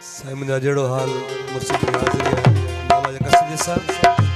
साईं मुंहिंजा जहिड़ो हाल मुर्शिद की हाज़िरी आहे बाबा जे कसीदे सां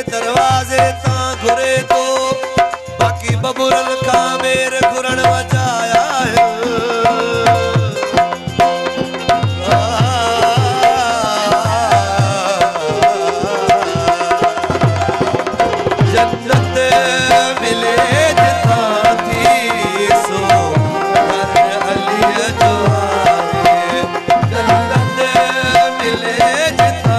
दरवाजे तां घुरे तो बाकी बबूरन का मेर घुरण वजाया है जन्नत मिले जिता थी सो घर अली जो आए जन्नत मिले जिता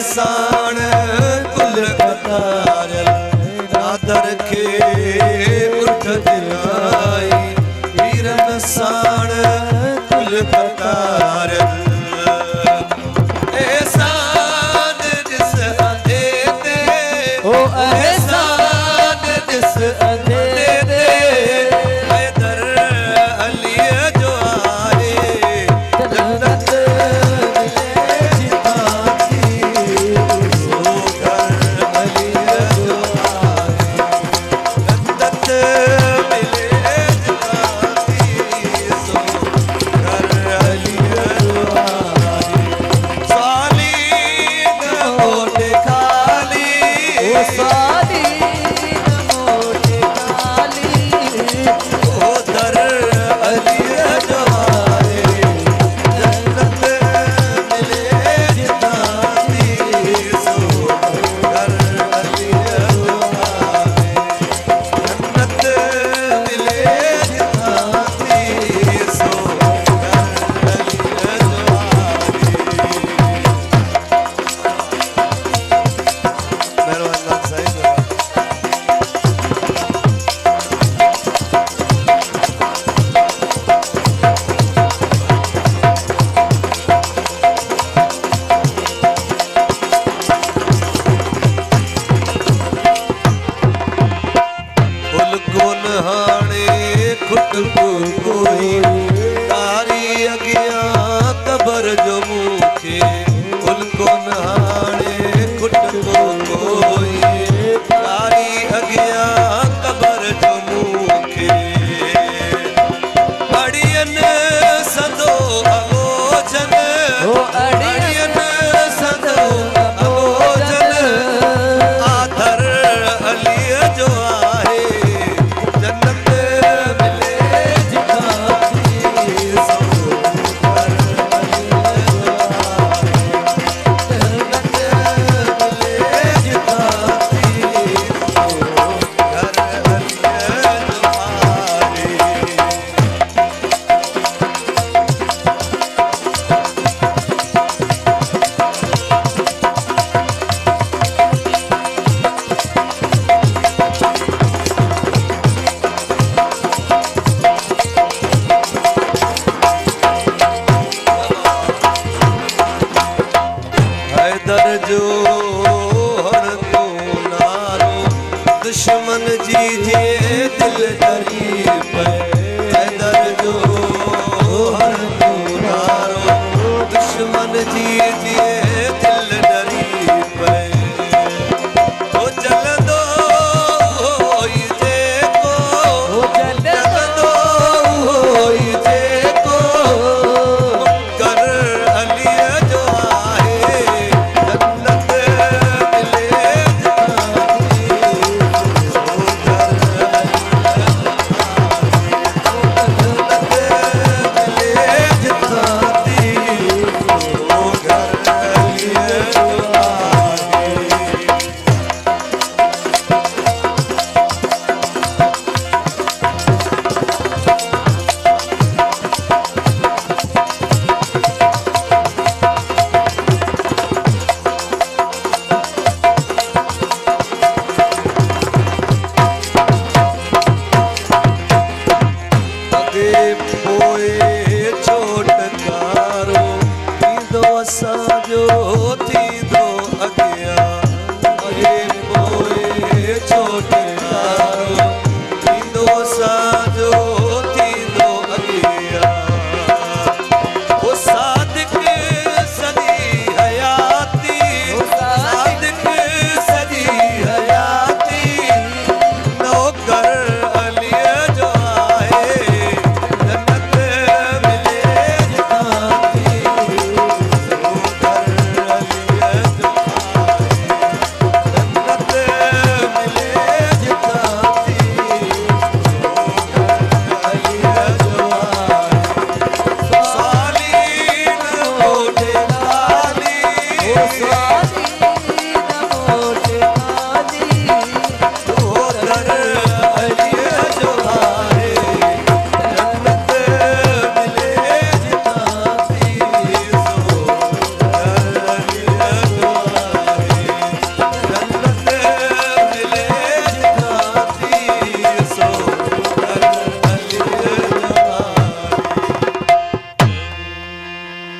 साण कुल कतारल नादर के उठ दिलाई वीरन साण कुल कतारल एहसान जिस अंधे दे ओ एहसान जिस अंधे दे हैदर अली जो आए जन्नत कोई तारी अगिया कबर जो मुखे उनको नहाने खुट को कोई तारी अगिया कबर जो मुखे अड़ियन सदो अगोजन अड़ियन सदो अगोजन आधर अली जो आहे जन्नत जो हर तो नारो दुश्मन जी जे दिल डरी पे दर जो हर तो नारो दुश्मन जी जे दिल डरी पे ओ चल दो होई देखो ओ चल दो होई देखो कर अली जो आहे जन्नत मिले जो थी दो अगिया